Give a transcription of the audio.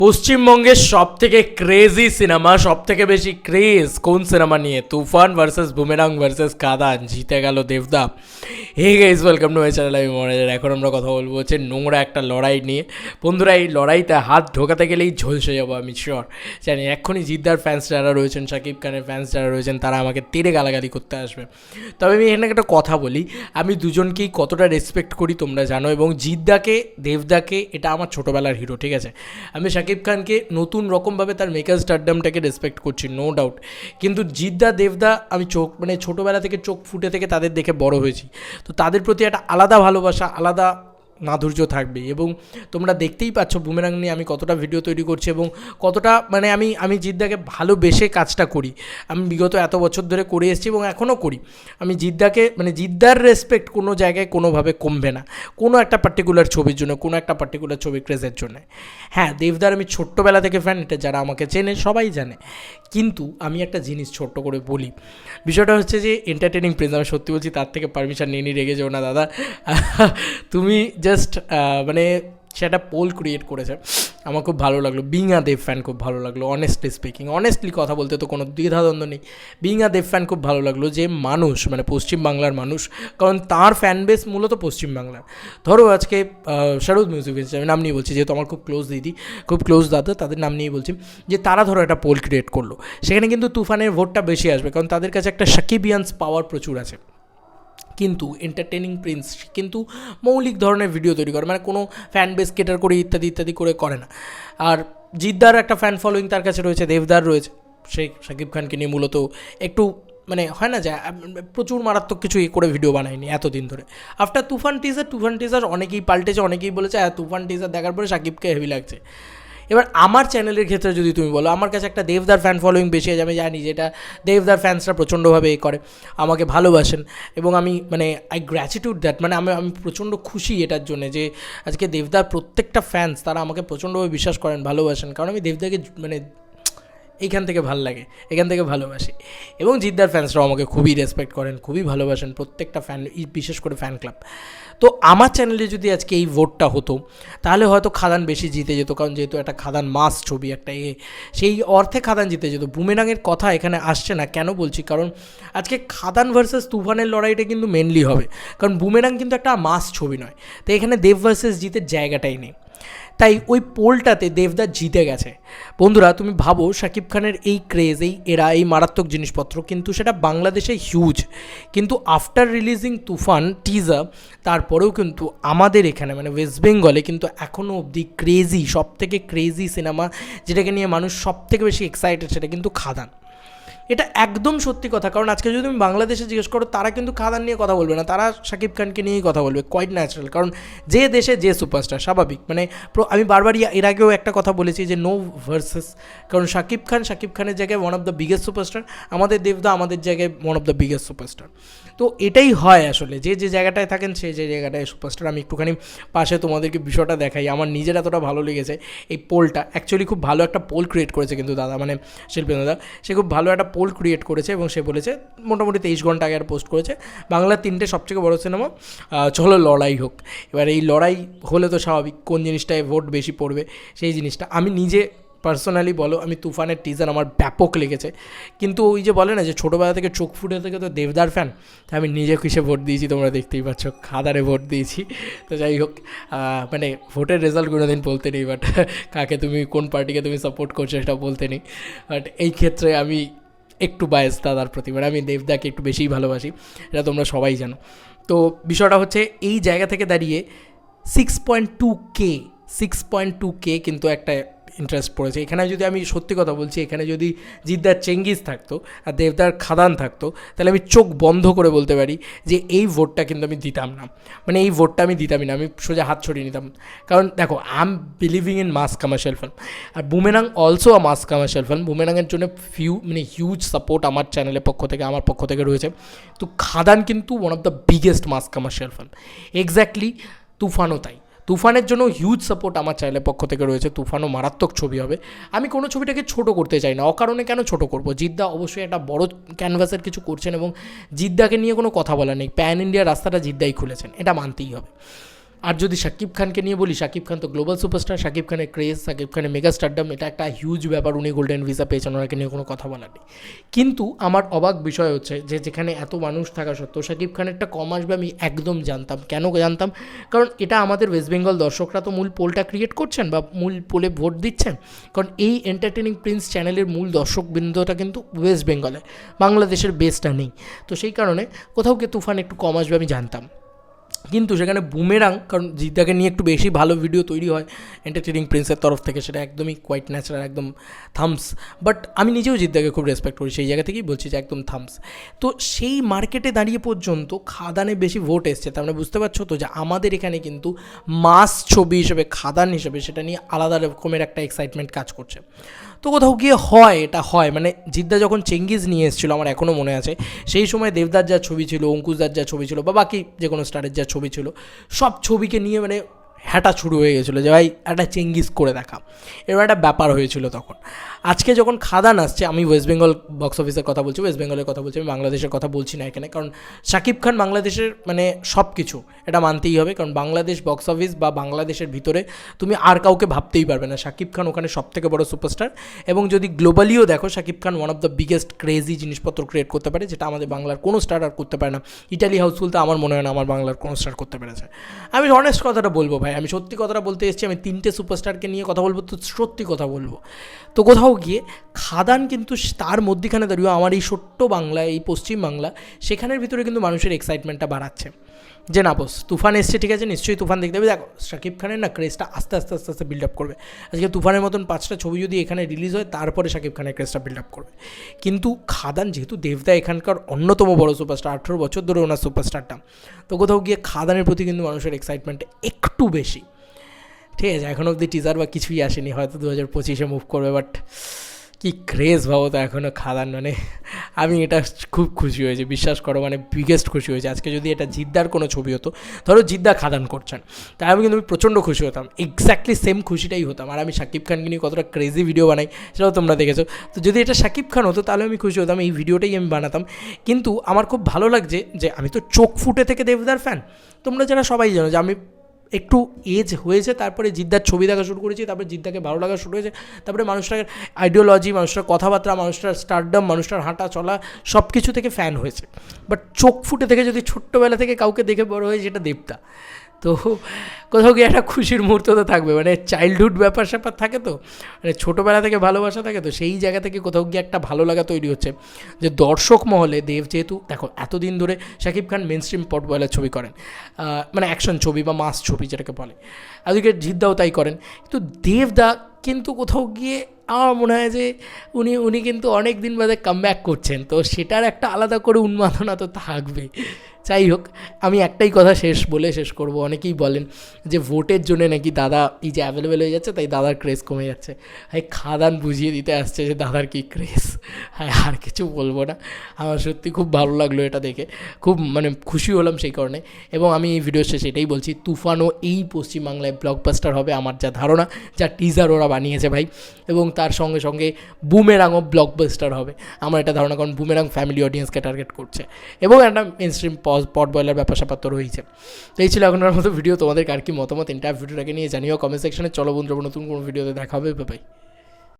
পশ্চিমবঙ্গের সব থেকে ক্রেজি সিনেমা, সব থেকে বেশি ক্রেজ কোন সিনেমা নিয়ে? Toofan versus Boomerang versus Kadaan, জিতে গেল দেবদা। Hey guys, welcome to my channel. আমি মনোজ। এখন আমরা কথা বলবো হচ্ছে নোংরা একটা লড়াই নিয়ে। বন্ধুরা, এই লড়াইতে হাত ঢোকাতে গেলেই ঝলসে যাবো, আমি শিওর। জানি এক্ষুনি জিদ্দার ফ্যান্স যারা রয়েছেন, শাকিব খানের ফ্যান্স যারা রয়েছেন, তারা আমাকে তেড়ে গালাগালি করতে আসবে। তবে আমি এখানে একটা কথা বলি, আমি দুজনকেই কতটা রেসপেক্ট করি তোমরা জানো, এবং জিদ্দাকে, দেবদাকে, এটা আমার ছোটোবেলার হিরো, ঠিক আছে? আমি শাকিব খানকে নতুন রকমভাবে তার মেকার স্টারডামটাকে রেসপেক্ট করছি, নো ডাউট। কিন্তু জিদ্দা, দেবদা, আমি ছোটোবেলা থেকে চোখ ফুটে থেকে তাদের দেখে বড় হয়েছি। তো তাদের প্রতি একটা আলাদা ভালোবাসা, আলাদা মাধুর্য থাকবে। এবং তোমরা দেখতেই পাচ্ছ বুমেরাং নিয়ে আমি কতটা ভিডিও তৈরি করছি এবং কতটা আমি জিদ্দাকে ভালোবেসে কাজটা করি। আমি বিগত এত বছর ধরে করে এসেছি এবং এখনও করি। আমি জিদ্দাকে জিদ্দার রেসপেক্ট কোনো জায়গায় কোনোভাবে কমবে না, কোনো একটা পার্টিকুলার ছবির জন্য, কোনো একটা পার্টিকুলার ছবি ক্রেজের জন্য। হ্যাঁ, দেবদার আমি ছোট্টবেলা থেকে ফ্যান, এটা যারা আমাকে চেনে সবাই জানে। কিন্তু আমি একটা জিনিস ছোট্ট করে বলি, বিষয়টা হচ্ছে যে এন্টারটেনিং প্রিন্স, আমি সত্যি বলছি, তার থেকে পারমিশন নিয়ে রেগে যাও না দাদা। তুমি জাস্ট সেটা পোল ক্রিয়েট করেছে, আমার খুব ভালো লাগলো। বিং আ দেব ফ্যান খুব ভালো লাগলো, অনেস্টলি স্পিকিং, অনেস্টলি কথা বলতে তো কোনো দ্বিধাদ্বন্দ্ব নেই। বিং আ দেব ফ্যান খুব ভালো লাগলো, যে মানুষ পশ্চিমবাংলার মানুষ, কারণ তার ফ্যান বেস মূলত পশ্চিমবাংলার। ধরো আজকে শারদ মিউজিক, আমি নাম নিয়ে বলছি যেহেতু আমার খুব ক্লোজ দিদি, খুব ক্লোজ দাদা, তাদের নাম নিয়েই বলছি, যে তারা ধরো একটা পোল ক্রিয়েট করলো, সেখানে কিন্তু তুফানের ভোটটা বেশি আসবে, কারণ তাদের কাছে একটা সাকিবিয়ান্স পাওয়ার প্রচুর আছে। কিন্তু এন্টারটেনিং প্রিন্স কিন্তু মৌলিক ধরনের ভিডিও তৈরি করে, কোনো ফ্যান বেস কেটার করে ইত্যাদি ইত্যাদি করে না। আর জিদ্দার একটা ফ্যান ফলোয়িং তার কাছে রয়েছে, দেবদার রয়েছে, সে শাকিব খানকে নিয়ে মূলত একটু হয় না যে প্রচুর মারাত্মক কিছু করে ভিডিও বানায়নি এতদিন ধরে। আফটার তুফান টিজার অনেকেই পাল্টেছে, অনেকেই বলেছে তুফান টিজার দেখার পরে শাকিবকে হেভি লাগছে। এবার আমার চ্যানেলের ক্ষেত্রে যদি তুমি বলো, আমার কাছে একটা দেবদার ফ্যান ফলোয়িং বেশি আছে। আমি জানি যেটা দেবদার ফ্যান্সরা প্রচণ্ডভাবে করে, আমাকে ভালোবাসেন, এবং আমি আই গ্র্যাটিটিউড দ্যাট, আমি প্রচণ্ড খুশি এটার জন্য যে আজকে দেবদার প্রত্যেকটা ফ্যান্স তারা আমাকে প্রচণ্ডভাবে বিশ্বাস করেন, ভালোবাসেন, কারণ আমি দেবদাকে এইখান থেকে ভাল লাগে, এখান থেকে ভালোবাসি। এবং জিদ্দার ফ্যান্সরাও আমাকে খুবই রেসপেক্ট করেন, খুবই ভালোবাসেন, প্রত্যেকটা ফ্যান, বিশেষ করে ফ্যান ক্লাব। তো আমার চ্যানেলে যদি আজকে এই ভোটটা হতো, তাহলে হয়তো খাদান বেশি জিতে যেত, কারণ যেহেতু একটা খাদান মাস ছবি, একটা সেই অর্থে খাদান জিতে যেত। বুমেরাংয়ের কথা এখানে আসছে না, কেন বলছি, কারণ আজকে খাদান ভার্সেস তুফানের লড়াইটা কিন্তু মেনলি হবে, কারণ বুমেরাং কিন্তু একটা মাস ছবি নয়। তো এখানে দেব ভার্সেস জিতের জায়গাটাই নেই, তাই ওই পোলটাতে দেবদা জিতে গেছে। বন্ধুরা, তুমি ভাবো শাকিব খানের এই ক্রেজ, এই মারাত্মক জিনিসপত্র, কিন্তু সেটা বাংলাদেশে হিউজ। কিন্তু আফটার রিলিজিং তুফান টিজার, তারপরেও কিন্তু আমাদের এখানে ওয়েস্ট বেঙ্গলে কিন্তু এখনও অবধি সব থেকে ক্রেজি সিনেমা, যেটাকে নিয়ে মানুষ সব থেকে বেশি এক্সাইটেড, সেটা কিন্তু খাদান। এটা একদম সত্যি কথা, কারণ আজকে যদি তুমি বাংলাদেশে জিজ্ঞেস করো, তারা কিন্তু খাদান নিয়ে কথা বলবে না, তারা শাকিব খানকে নিয়েই কথা বলবে, কোয়াইট ন্যাচারাল। কারণ যে দেশে যে সুপারস্টার, স্বাভাবিক। আমি বারবার এর আগেও একটা কথা বলেছি যে নো ভার্সেস, কারণ শাকিব খানের জায়গায় one of the biggest superstar, আমাদের দেবদা আমাদের জায়গায় one of the biggest superstar. তো এটাই হয় আসলে, যে জায়গাটায় থাকেন সেই যে জায়গাটায় সুপারস্টার। আমি একটুখানি পাশে তোমাদেরকে বিষয়টা দেখাই, আমার নিজের এতটা ভালো লেগেছে এই পোলটা। অ্যাকচুয়ালি খুব ভালো একটা পোল ক্রিয়েট করেছে কিন্তু দাদা, শিল্পেন্দ্র দাদা, সে খুব ভালো একটা পোল ক্রিয়েট করেছে, এবং সে বলেছে মোটামুটি 23 ঘন্টা আগে আর পোস্ট করেছে, বাংলার 3টে সবথেকে বড় সিনেমা, চলো লড়াই হোক। এবার এই লড়াই হলে তো স্বাভাবিক কোন জিনিসটায় ভোট বেশি পড়বে, সেই জিনিসটা আমি নিজে পার্সোনালি বলো, আমি তুফানের টিজার আমার ব্যাপক লেগেছে। কিন্তু ওই যে বলে না যে ছোটোবেলা থেকে চোখ ফুটে থেকে তো দেবদার ফ্যান, তাই আমি নিজে কিসে ভোট দিয়েছি তোমরা দেখতেই পাচ্ছ, খাদারে ভোট দিয়েছি। তো যাই হোক, ভোটের রেজাল্ট কোনো দিন বলতে নেই, বাট কাকে তুমি, কোন পার্টিকে তুমি সাপোর্ট করছো সেটা বলতে নেই। বাট এই ক্ষেত্রে আমি একটু বায়াস দাদার প্রতি, আমি দেবদাকে একটু বেশিই ভালোবাসি, এটা তোমরা সবাই জানো। তো বিষয়টা হচ্ছে এই জায়গা থেকে দাঁড়িয়ে 6.2K কিন্তু একটা ইন্টারেস্ট পড়েছে এখানে। যদি আমি সত্যি কথা বলছি, এখানে যদি জিদ্দার চেঙ্গিস থাকতো আর দেবদার খাদান থাকতো, তাহলে আমি চোখ বন্ধ করে বলতে পারি যে এই ভোটটা কিন্তু আমি দিতাম না, এই ভোটটা আমি দিতামই না, আমি সোজা হাত ছড়িয়ে নিতাম। কারণ দেখো, I am believing in mass commercial film, আর Boomerang also a mass commercial film. বুমেরাংয়ের জন্য হিউজ সাপোর্ট আমার চ্যানেলের পক্ষ থেকে, আমার পক্ষ থেকে রয়েছে। তো খাদান কিন্তু one of the biggest mass commercial film, exactly. তুফানও তাই, তুফানের জন্য হিউজ সাপোর্ট আমার চ্যানেলের পক্ষ থেকে রয়েছে। তুফানও মারাত্মক ছবি হবে। আমি কোনো ছবিটাকে ছোট করতে চাই না, অকারণে কেন ছোট করব? জিদ্দা অবশ্যই একটা বড় ক্যানভাসের কিছু করছেন, এবং জিদ্দাকে নিয়ে কোনো কথা বলা নেই, প্যান ইন্ডিয়ার রাস্তাটা জিদ্দাই খুলেছেন, এটা মানতেই হবে। আর যদি শাকিব খানকে নিয়ে বলি, শাকিব খান তো গ্লোবাল সুপারস্টার, শাকিব খানের ক্রেজ, শাকিব খানের মেগা স্টারডাম, এটা একটা হিউজ ব্যাপার। উনি গোল্ডেন ভিসা পেয়েছেন, ওনাকে নিয়ে কোনো কথা বলার নেই। কিন্তু আমার অবাক বিষয় হচ্ছে যে যেখানে এত মানুষ থাকা সত্ত্বেও শাকিব খানেরটা কম আসবে আমি একদম জানতাম। কেন জানতাম? কারণ এটা আমাদের ওয়েস্ট বেঙ্গল দর্শকরা তো মূল পোলটা ক্রিয়েট করছেন বা মূল পোলে ভোট দিচ্ছেন। কারণ এই এন্টারটেনিং প্রিন্স চ্যানেলের মূল দর্শকবৃন্দটা কিন্তু ওয়েস্ট বেঙ্গলে, বাংলাদেশের বেসটা নেই। তো সেই কারণে কোথাও গিয়ে তুফান একটু কম আসবে আমি জানতাম। কিন্তু সেখানে বুমেরাং, কারণ জিদ্দাকে নিয়ে একটু বেশি ভালো ভিডিও তৈরি হয় এন্টারটেনিং প্রিন্সের তরফ থেকে, সেটা একদমই কোয়াইট ন্যাচারাল, একদম থামস। বাট আমি নিজেও জিদ্দাকে খুব রেসপেক্ট করি, সেই জায়গা থেকেই বলছি যে একদম থামস। তো সেই মার্কেটে দাঁড়িয়ে পর্যন্ত খাদানে বেশি ভোট এসছে, তার মানে বুঝতে পারছো তো যে আমাদের এখানে কিন্তু মাস ছবি হিসেবে, খাদান হিসেবে সেটা নিয়ে আলাদা রকমের একটা এক্সাইটমেন্ট কাজ করছে। তো কোথাও গিয়ে হয়, এটা হয়। মানে জিদ্দা যখন চেঙ্গিজ নিয়ে এসেছিলো, আমার এখনও মনে আছে, সেই সময় দেবদার যা ছবি ছিল, অঙ্কুশদার যা ছবি ছিল, বা বাকি যে কোনো স্টারের যা ছবি ছিল, সব ছবিকে নিয়ে মানে হ্যাটা শুরু হয়ে গেছিলো যে ভাই একটা চেঙ্গিজ করে দেখা, এরকম একটা ব্যাপার হয়েছিল তখন। আজকে যখন খাদান আসছে, আমি ওয়েস্ট বেঙ্গল বক্স অফিসের কথা বলছি, ওয়েস্ট বেঙ্গলের কথা বলছি, আমি বাংলাদেশের কথা বলছি না এখানে। কারণ শাকিব খান বাংলাদেশের মানে সব কিছু, এটা মানতেই হবে। কারণ বাংলাদেশ বক্স অফিস বা বাংলাদেশের ভিতরে তুমি আর কাউকে ভাবতেই পারবে না, শাকিব খান ওখানে সবথেকে বড় সুপারস্টার। এবং যদি গ্লোবালিও দেখো, Shakib Khan one of the biggest crazy জিনিসপত্র ক্রিয়েট করতে পারে, যেটা আমাদের বাংলার কোনো স্টার আর করতে পারে না। ইটালি হাউসফুল তো আমার মনে হয় না আমার বাংলার কোনো স্টার করতে পেরেছে। আমি অনেস্ট কথাটা বলবো ভাই, আমি সত্যি কথাটা বলতে এসেছি। আমি 3টে সুপারস্টারকে নিয়ে কথা বলবো, তো সত্যি কথা বলবো। তো কোথাও গিয়ে খাদান কিন্তু তার মধ্যখানে দাঁড়িয়ে আমার এই ছোট্ট বাংলা, এই পশ্চিম বাংলা, সেখানের ভিতরে কিন্তু মানুষের এক্সাইটমেন্টটা বাড়াচ্ছে যে না বস তুফান এসছে, ঠিক আছে, নিশ্চয়ই তুফান দেখতে হবে। দেখো শাকিব খানের না ক্রেজটা আস্তে আস্তে আস্তে আস্তে বিল্ড আপ করবে। আজকে তুফানের মতন 5টা ছবি যদি এখানে রিলিজ হয়, তারপরে শাকিব খানের ক্রেজটা বিল্ড আপ করবে। কিন্তু খাদান যেহেতু দেবদা এখানকার অন্যতম বড় সুপারস্টার, 18 বছর ধরে ওনার সুপারস্টারটা, তো কোথাও গিয়ে খাদানের প্রতি কিন্তু মানুষের এক্সাইটমেন্ট একটু বেশি। ঠিক আছে, এখন অবধি টিজার বা কিছুই আসেনি, হয়তো 2025-এ মুভ করবে। বাট কি ক্রেজ ভাবো তো এখনও খাদান, মানে আমি এটা খুব খুশি হয়েছি, বিশ্বাস করো, মানে বিগেস্ট খুশি হয়েছে। আজকে যদি এটা জিদ্দার কোনো ছবি হতো, ধরো জিদ্দা খাদান করছেন, তাই আমি কিন্তু প্রচণ্ড খুশি হতাম, এক্স্যাক্টলি সেম খুশিটাই হতাম। আর আমি শাকিব খানকে নিয়ে কতটা ক্রেজি ভিডিও বানাই সেটাও তোমরা দেখেছো। তো যদি এটা শাকিব খান হতো তাহলে আমি খুশি হতাম, এই ভিডিওটাই আমি বানাতাম। কিন্তু আমার খুব ভালো লাগছে যে আমি তো চোখ ফুটে থেকে দেবদার ফ্যান, তোমরা যারা সবাই জানো যে আমি একটু এজ হয়েছে, তারপরে জিদ্দার ছবি দেখা শুরু করেছি, তারপরে জিদ্দাকে ভালো লাগা শুরু হয়েছে, তারপরে মানুষটার আইডিওলজি, মানুষটার কথাবার্তা, মানুষটার স্টারডাম, মানুষটার হাঁটা চলা সব কিছু থেকে ফ্যান হয়েছে। বাট চোখ ফুটে থেকে যদি ছোট্টোবেলা থেকে কাউকে দেখে বড় হয়ে, যেটা দেবদা, তো কোথাও গিয়ে একটা খুশির মুহূর্ত তো থাকবে। মানে চাইল্ডহুড ব্যাপার স্যাপার থাকে, তো মানে ছোটোবেলা থেকে ভালোবাসা থাকে, তো সেই জায়গা থেকে কোথাও গিয়ে একটা ভালো লাগা তৈরি হচ্ছে। যে দর্শক মহলে দেব, যেহেতু দেখো এতদিন ধরে শাকিব খান মেন স্ট্রিম পট বয়লার ছবি করেন, মানে অ্যাকশন ছবি বা মাস ছবি যেটাকে বলে, আজকে জিদ্দাও তাই করেন। কিন্তু দেবদা কিন্তু কোথাও গিয়ে আমার মনে হয় যে উনি কিন্তু অনেক দিন বাদে কামব্যাক করছেন, তো সেটার একটা আলাদা করে উন্মাদনা তো থাকবে। যাই হোক, আমি একটাই কথা শেষ করব। অনেকেই বলেন যে ভোটের জন্য নাকি দাদা এই যে অ্যাভেলেবেল হয়ে যাচ্ছে, তাই দাদার ক্রেজ কমে যাচ্ছে। হ্যাঁ, খাদান বুঝিয়ে দিতে আসছে যে দাদার কী ক্রেজ। হ্যাঁ, আর কিছু বলবো না। আমার সত্যি খুব ভালো লাগলো এটা দেখে, খুব মানে খুশি হলাম সেই কারণে। এবং আমি এই ভিডিও শেষে এটাই বলছি, তুফানও এই পশ্চিমবাংলায় ব্লকবাস্টার হবে, আমার যা ধারণা, যা টিজার ওরা বানিয়েছে ভাই, এবং তার সঙ্গে সঙ্গে বুমেরাংও ব্লকবাস্টার হবে আমার এটা ধারণা। কারণ বুমেরাং ফ্যামিলি অডিয়েন্সকে টার্গেট করছে, এবং একটা মেন স্ট্রিম পট বয়লার ব্যাপার স্যাপার তো রয়েছে। তো এই ছিল এখনকার মতো ভিডিও। তোমাদের কার কি মতামত এন্টায়ার ভিডিওটাকে নিয়ে জানিও কমেন্ট সেকশনে। চলো বন্ধুরা, নতুন কোনো ভিডিওতে দেখা হবে, বাই।